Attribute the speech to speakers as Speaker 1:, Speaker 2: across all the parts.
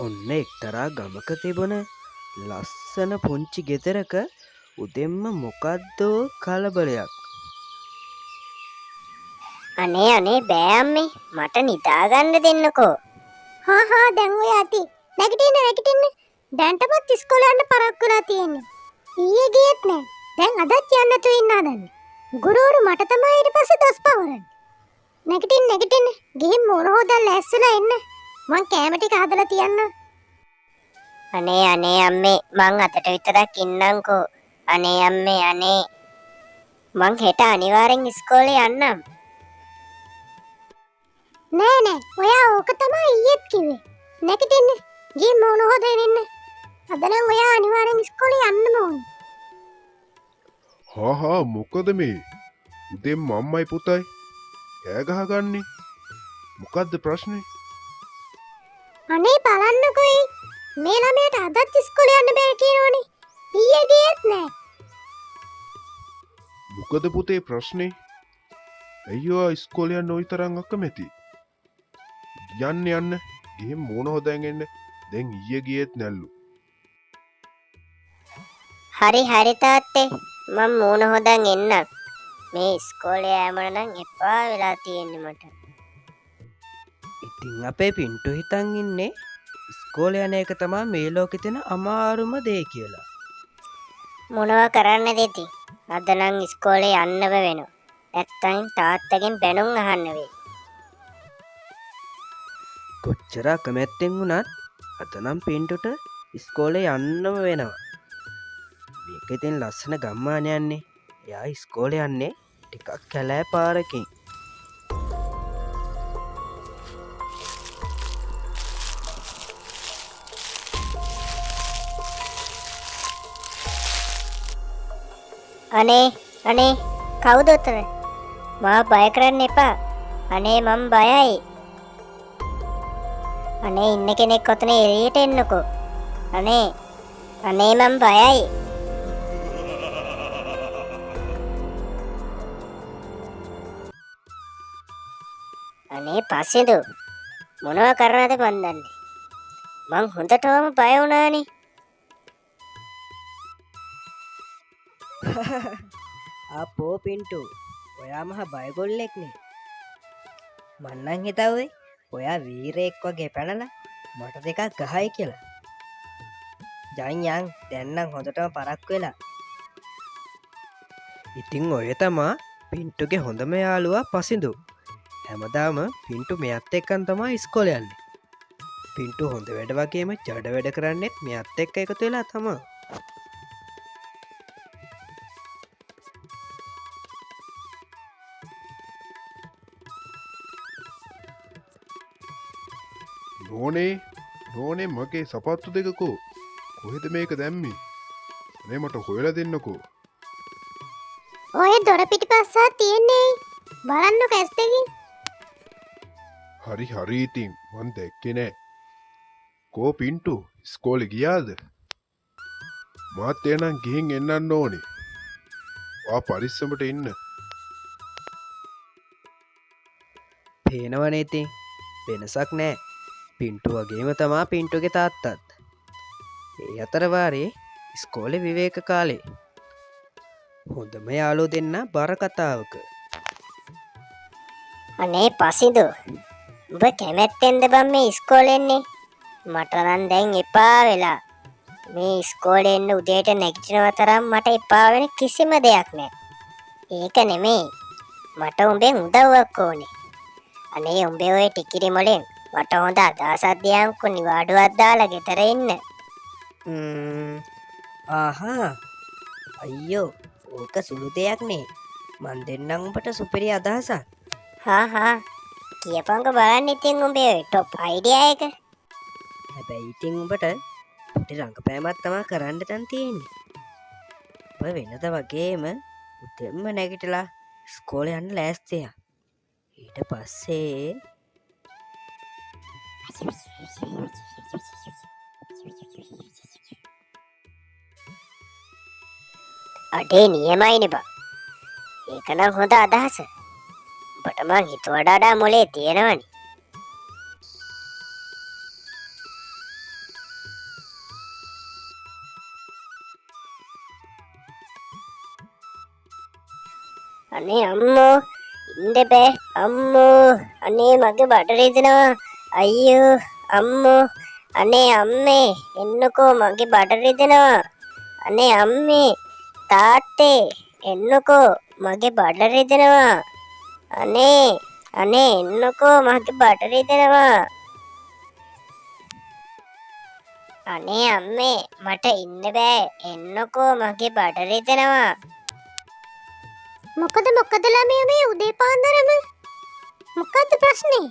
Speaker 1: ඔන්න එක්තරා ගමක තිබුණ ලස්සන පුංචි ගෙදරක උදෙන්ම මොකද්දෝ කලබලයක්.
Speaker 2: අනේ අනේ බෑ අම්මේ මට නිදාගන්න දෙන්නකෝ. හා දැන් ඔය ඇති. නැගිටින්න. දැන්ටමත් ඉස්කෝලේ යන්න පරක්කු වෙලා තියෙන්නේ. ඊයේ ගියෙත් නෑ. දැන් අදත් යන්න තු ඉන්න හදන්නේ. ගුරුවරු මට තමයි ඊට පස්සේ දොස් පවරන්නේ. නැගිටින්න. ගිහින් මොන හොදලා ලෑස්තිලා එන්න. මං කෑම ටික හදලා තියන්න. අනේ අම්මේ මං අතට විතරක් ඉන්නම්කෝ. අනේ අම්මේ අනේ. මං හෙට අනිවාර්යෙන් ඉස්කෝලේ යන්නම්. නෑ ඔයා ඕක තමයි ඊයේත් කිව්වේ. නැගිටින්න. ගිහින් මොන හොදගෙන එන්න. අද නම් ඔයා අනිවාර්යෙන් ඉස්කෝලේ යන්නම ඕනේ.
Speaker 3: හා මොකද මේ උදෙන් මම්මයි පුතයි කෑ ගහගන්නේ? මොකද්ද ප්‍රශ්නේ?
Speaker 2: අනේ බලන්නකෝයි මේ ළමයට අදත් ඉස්කෝලේ යන්න බෑ කියනෝනේ. ඊයේ ගියෙත් නෑ.
Speaker 3: මොකද පුතේ ප්‍රශ්නේ? අයියෝ ඉස්කෝලේ යන්න ওই තරම් අකමැති. යන්න ගිහින් මොන හොදන් එන්න. දැන් ඊයේ ගියෙත් නැල්ලු.
Speaker 2: හරි තාත්තේ මම මූණ හොදන් එන්නම්. මේ ඉස්කෝලේ යෑම නම් එපා වෙලා තියෙන්නේ මට.
Speaker 1: ඉතින් අපේ පින්ටු හිතන් ඉන්නේ ඉස්කෝලේ යන එක තමයි මේ ලෝකේ තියෙන අමාරුම දේ කියලා.
Speaker 2: මොනවා කරන්නද ඉතින්? අද නම් ඉස්කෝලේ යන්නම වෙනවා. නැත්තම් තාත්තගෙන් බැනුම් අහන්න වෙයි.
Speaker 1: කොච්චර අකමැත්තෙන් වුණත් අද නම් පින්ටුට ඉස්කෝලේ යන්නම වෙනවා. මේක ඉතින් ලස්සන ගම්මානයන්නේ. එයා ඉස්කෝලේ යන්නේ ටිකක් කැලෑ පාරකින්.
Speaker 2: අනේ කවුද උතන? මාව බය කරන්න එපා. අනේ මම බයයි. අනේ ඉන්න කෙනෙක් ඔතන එළියට එන්නකෝ. අනේ මම බයයි. අනේ පස්සෙදු මොනවා කරනවද මන් දන්නේ. මං හොඳටම බය වුණානේ.
Speaker 4: අපෝ පින්ටු ඔයා මහ බයගොල්ලෙක්නේ. මන්නම් හිතුවේ ඔයා වීරයෙක් වගේ පැනලා මට දෙකක් ගහයි කියලා. යන් දැන් නම් හොඳටම පරක්කු වෙලා.
Speaker 1: ඉතින් ඔය තමා පින්ටුගේ හොඳම යාළුවා පසිඳු. හැමදාම පින්ටු මෙයත් එක්කන් තමයි ඉස්කෝලේ යන්නේ. පින්ටු හොඳ වැඩ වගේම ජඩ වැඩ කරන්නෙත් මෙයත් එක්ක එකතු වෙලා තමයි.
Speaker 3: නෝනේ මගේ සපත්තු දෙකකෝ කොහෙද මේක දැම්මේ? අනේ මට හොයලා දෙන්නකෝ.
Speaker 2: ඔය දොර පිටිපස්සා තියෙන්නේ. බලන්නකෝ ඇස් දෙකින්.
Speaker 3: හරි ඉතින් මං දැක්කේ නෑ. කෝ පින්ටු ඉස්කෝලේ ගියාද? මාත් එනං ගිහින් එන්නන්න ඕනේ. වා පරිස්සමට ඉන්න.
Speaker 1: පේනවනේ ඉතින් වෙනසක් නෑ. පින්ටු වගේම තමා පින්ටුගේ තාත්තත්. ඒ අතරවාරේ ඉස්කෝලේ විවේක කාලේ හොඳම යාළුවෝ දෙන්න බර කතාවක.
Speaker 2: අනේ පසිදු උඹ කැමැත්තෙන්ද බං මේ ඉස්කෝලේ එන්නේ? මට නම් දැන් එපා වෙලා. මේ ඉස්කෝලේ එන්න උදේට නැගිටිනව තරම් මට එපා වෙන කිසිම දෙයක් නෑ. ඒක නෙමෙයි. මට උඹෙන් උදව්වක් ඕනේ. අනේ උඹේ ඔය ටිකිරි මොලෙන් මට හොඳ අදහසක් දියන්කෝ නිවාඩුවක් දාලා ගෙදර ඉන්න.
Speaker 4: ආහා අයියෝ ඕක සුළු දෙයක් නේ. මන් දෙන්නම් උඹට සුපිරි අදහසක්.
Speaker 2: හා කියපංක බලන්න ඉතින් උඹේ ඔය ටොප් අයිඩියා එක.
Speaker 4: හැබැයි ඉතින් උඹට පොඩි රංගපෑමක් තමයි කරන්න තන් තියෙන්නේ. ඔය වෙනද වගේම උදෙන්ම නැගිටලා ඉස්කෝලේ යන්න ලෑස්තියක්. ඊට පස්සේ
Speaker 2: අඩේ නියමයිනේ බං. ඒක නම් හොඳ අදහස. ඔබට මං හිතුවට වඩා මොලේ තියෙනවනේ. අනේ අම්මෝ ඉන්න බෑ අම්මෝ අනේ මගේ බඩ රිදෙනවා අයියෝ අම්මෝ අනේ අම්මේ එන්නකෝ මගේ බඩ රිදෙනවා අනේ අම්මේ තාත්තේ එන්නකෝ මගේ බඩ රිදෙනවා අනේ එන්නකෝ මගේ බඩ රිදෙනවා අනේ අම්මේ මට ඉන්න බෑ එන්නකෝ මගේ බඩ රිදෙනවා මොකද ළමයා මේ උදේ පාන්දරම මොකද්ද ප්‍රශ්නේ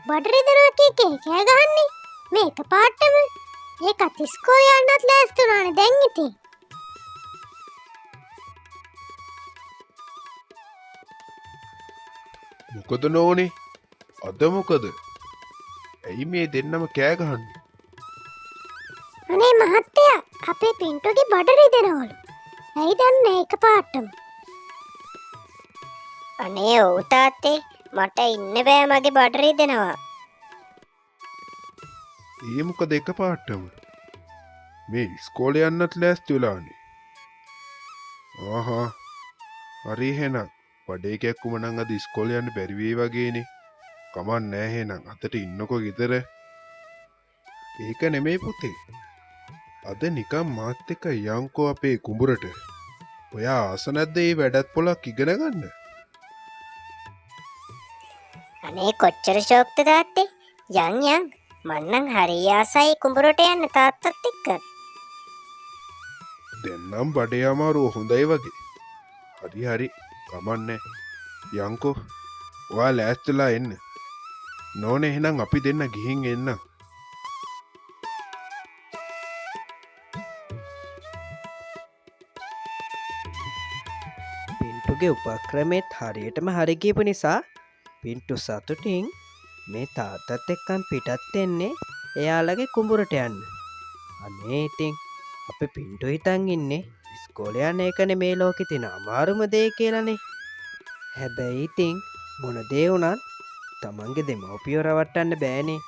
Speaker 2: බඩ රිදෙනවා කීකේ කෑ ගහන්නේ මේ එකපාරටම ඒකත් ඉස්කෝලේ යන්නත් ලෑස්ති වුණානේ දැන් ඉතින්
Speaker 3: මොකද නෝනේ අද මොකද ඇයි මේ දෙන්නම කෑ ගහන්නේ
Speaker 2: අනේ මහත්තයා අපේ පින්ටුගේ බඩ රිදෙනවලු ඇයි දන්නේ එකපාරටම අනේ ඔව් තාත්තේ මට ඉන්න බෑ මගේ බඩ රිදෙනවා
Speaker 3: ඒ මොකද එකපාරටම මේ ඉස්කෝලේ යන්නත් ලෑස්ති වෙලානේ ආහා හරි එහෙනම් වඩේ කැක්කුම නම් අද ඉස්කෝලේ යන්න බැරි වෙයි වගේනේ කමක් නෑ එහෙනම් අතට ඉන්නකෝ ගෙදර ඒක නෙමෙයි පුතේ අද නිකන් මාත් එක්ක යන්කෝ අපේ කුඹුරට ඔයා ආස නැද්ද මේ වැඩත් පොලක් ඉගෙන ගන්න
Speaker 2: අනේ කොච්චර ෂෝක්ද තාත්තේ යන් මන්නම් හරි ආසයි කුඹුරට යන්න තාත්තත් එක්ක
Speaker 3: දෙන්නම් බඩේ අමාරුව හොඳයි වගේ හරි කමන්නේ යන්කෝ ඔයා ලෑස්තිලා එන්න නෝනේ එහෙනම් අපි දෙන්න ගිහින් එන්න
Speaker 1: පින්ටුගේ උපක්‍රමෙත් හරියටම හරි ගියපු නිසා පින්ටු සතුටින් මේ තාත්තත් එක්කන් පිටත් එන්නේ එයාලගේ කුඹුරට යන්න අනේ ඉතින් අපි පින්ටු හිතන් ඉන්නේ ඉස්කෝලේ යන එකනේ මේ ලෝකේ තියෙන අමාරුම දේ කියලානේ හැබැයි ඉතින් මොන දේ වුණත් තමන්ගේ දෙමව්පියෝ රවට්ටන්න බෑනේ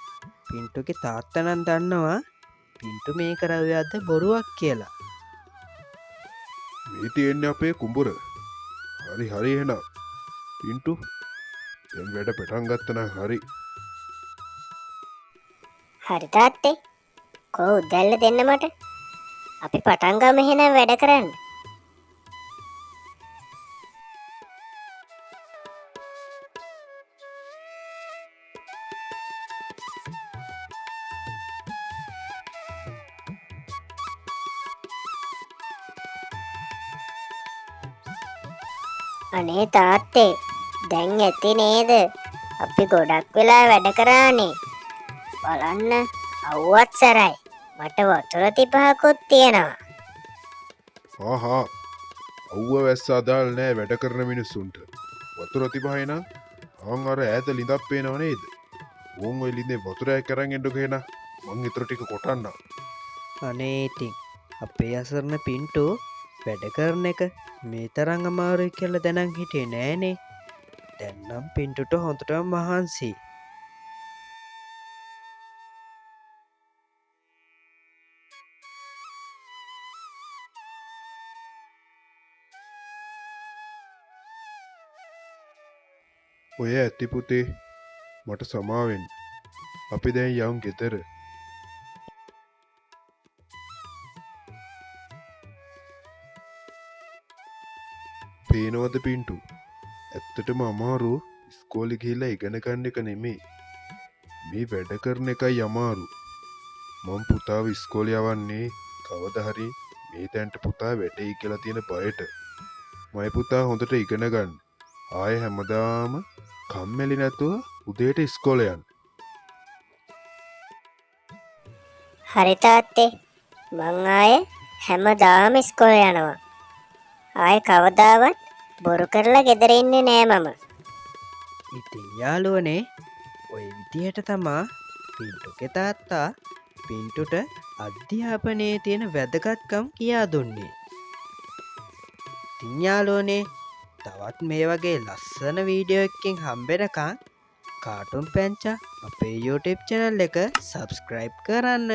Speaker 1: පින්ටුගේ තාත්තා නම් දන්නවා පින්ටු මේ කරවේ අද බොරුවක් කියලා
Speaker 3: මේ තියෙන්නේ අපේ කුඹුර හරි එහෙනම් පින්ටු දැන් වැඩ පටන් ගත්තා හරි
Speaker 2: තාත්තේ කෝ උදැල්ල දෙන්න මට අපි පටන් ගමු එහෙනම් වැඩ කරන්න අනේ තාත්තේ දැන් ඇති නේද අපි ගොඩක් වෙලා වැඩ කරානේ බලන්න අවුවත් සරයි මට වතුර තිබහකුත් තියෙනවා
Speaker 3: ආහා අව්ව වැස්ස අදාල් නෑ වැඩ කරන මිනිස්සුන්ට වතුර තිබහයි නම් ආන් අර ඈත ලිඳක් පේනව නේද ඕන් ඔය ලිඳේ වතුරයක් අරන් එන්නකෝ එහෙනම් මං ඊතර ටික කොටන්නම්
Speaker 1: අනේ ඉතින් අපේ අසරණ පින්ටු වැඩ කරන එක මේ තරම් අමාරුයි කියලා දැනන් හිටියේ නෑනේ දැන් නම් පින්ටුට හොඳටම මහන්සි
Speaker 3: ඔය ඇති පුතේ මට සමාවෙන්න අපි දැන් යමු ගෙදර පේනවද පින්ටු ඇත්තටම අමාරු ඉස්කෝලේ ගිහිල්ලා ඉගෙන ගන්න එක නෙමෙයි මේ වැඩ කරන එකයි අමාරු මම පුතාව ඉස්කෝලේ යවන්නේ කවදා හරි මේ තැනට පුතා වැටෙයි කියලා තියෙන බයට මයි පුතා හොඳට ඉගෙන ගන්න ආයේ හැමදාම කම්මැලි නැතුව උදේට ඉස්කෝලේ යන්න
Speaker 2: හරි තාත්තේ මං ආයේ හැමදාම ඉස්කෝලේ යනවා ආයේ කවදාවත් බොරු කරලා ගෙදර ඉන්නේ නෑ මම
Speaker 1: ඉතින් යාළුවනේ ඔය විදිහට තමා පින්ටුගේ තාත්තා පින්ටුට අධ්‍යාපනයේ තියෙන වැදගත්කම් කියා දුන්නේ ඉතින් යාළුවනේ තවත් මේ වගේ ලස්සන වීඩියෝ එකකින් හම්බෙනකන් කාටුන් පැංචා අපේ YouTube channel එක subscribe කරන්න